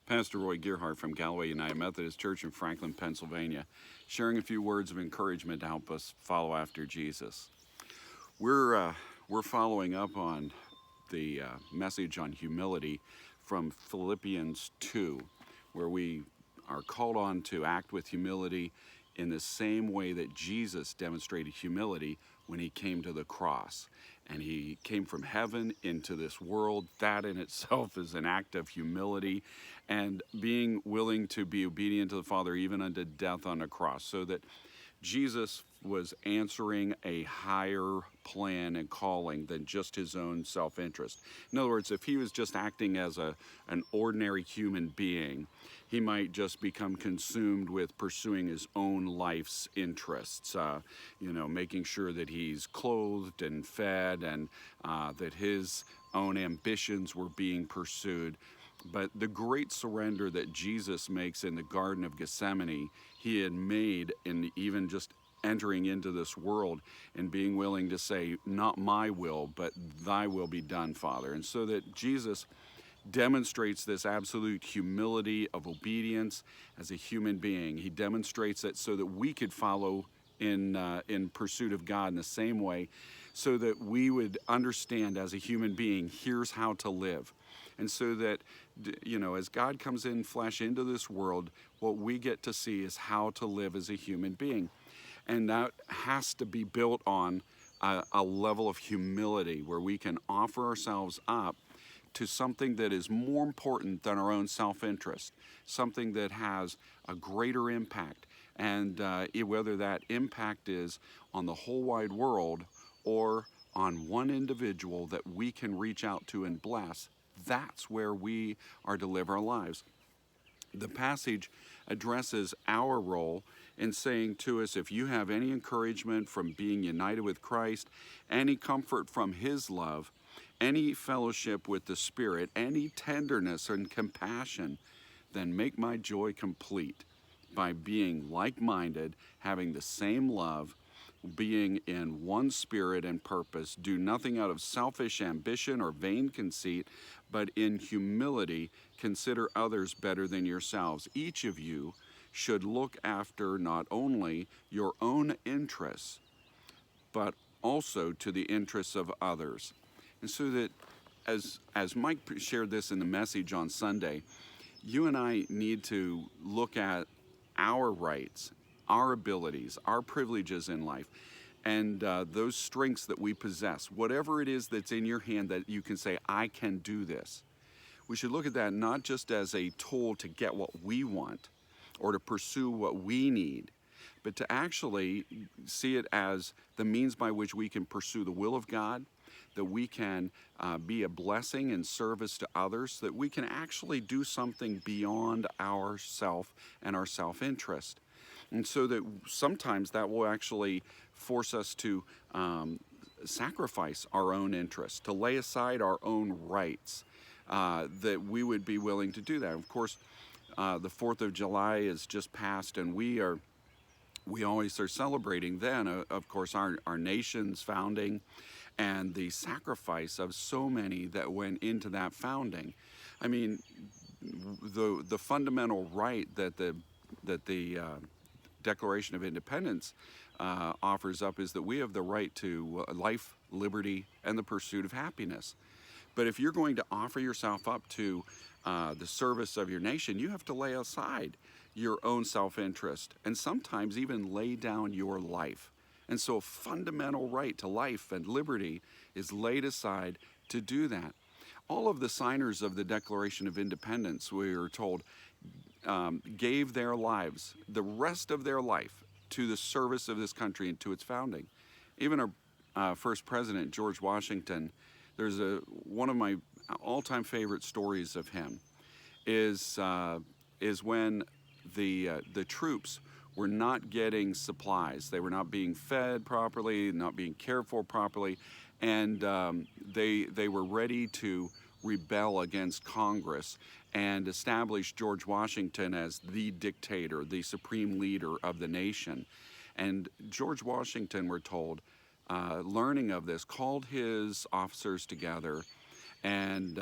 Pastor Roy Gearhart from Galloway United Methodist Church in Franklin, Pennsylvania, sharing a few words of encouragement to help us follow after Jesus. We're following up on the message on humility from Philippians 2, where we are called on to act with humility in the same way that Jesus demonstrated humility when he came to the cross. And he came from heaven into this world. That in itself is an act of humility and being willing to be obedient to the Father even unto death on the cross, so that Jesus was answering a higher plan and calling than just his own self-interest. In other words, if he was just acting as an ordinary human being, he might just become consumed with pursuing his own life's interests, making sure that he's clothed and fed and that his own ambitions were being pursued. But the great surrender that Jesus makes in the Garden of Gethsemane, he had made in even just entering into this world and being willing to say, not my will, but thy will be done, Father. And so that Jesus demonstrates this absolute humility of obedience as a human being. He demonstrates it so that we could follow in pursuit of God in the same way, so that we would understand as a human being, here's how to live. And so that, as God comes in flesh into this world, what we get to see is how to live as a human being. And that has to be built on a level of humility where we can offer ourselves up to something that is more important than our own self-interest, something that has a greater impact. And whether that impact is on the whole wide world or on one individual that we can reach out to and bless, that's where we are to live our lives. The passage addresses our role in saying to us, if you have any encouragement from being united with Christ, any comfort from his love, any fellowship with the Spirit, any tenderness and compassion, then make my joy complete by being like-minded, having the same love, being in one spirit and purpose. Do nothing out of selfish ambition or vain conceit, but in humility consider others better than yourselves. Each of you should look after not only your own interests, but also to the interests of others. And so that, as Mike shared this in the message on Sunday, you and I need to look at our rights, our abilities, our privileges in life, and those strengths that we possess. Whatever it is that's in your hand that you can say, I can do this. We should look at that not just as a tool to get what we want or to pursue what we need, but to actually see it as the means by which we can pursue the will of God, that we can be a blessing and service to others, that we can actually do something beyond ourself and our self-interest. And so that sometimes that will actually force us to sacrifice our own interests, to lay aside our own rights, that we would be willing to do that. Of course, the 4th of July is just passed, and we always are celebrating then, of course, our nation's founding and the sacrifice of so many that went into that founding. I mean, the fundamental right that the Declaration of Independence offers up is that we have the right to life, liberty, and the pursuit of happiness. But if you're going to offer yourself up to the service of your nation, you have to lay aside your own self-interest and sometimes even lay down your life. And so a fundamental right to life and liberty is laid aside to do that. All of the signers of the Declaration of Independence, we are told, gave their lives, the rest of their life, to the service of this country and to its founding. Even our first president, George Washington, there's one of my all-time favorite stories of him is when the troops were not getting supplies. They were not being fed properly, not being cared for properly, and they were ready to rebel against Congress and establish George Washington as the dictator, the supreme leader of the nation. And George Washington, we're told, learning of this, called his officers together and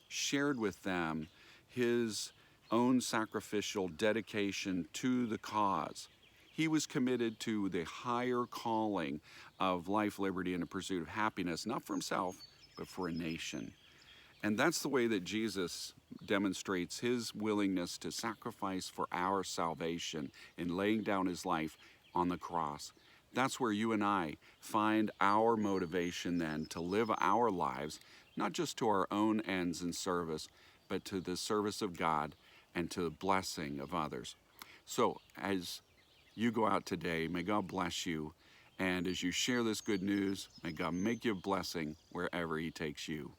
shared with them his own sacrificial dedication to the cause. He was committed to the higher calling of life, liberty, and the pursuit of happiness, not for himself, but for a nation. And that's the way that Jesus demonstrates his willingness to sacrifice for our salvation in laying down his life on the cross. That's where you and I find our motivation then to live our lives, not just to our own ends and service, but to the service of God and to the blessing of others. So as you go out today, may God bless you. And as you share this good news, may God make you a blessing wherever he takes you.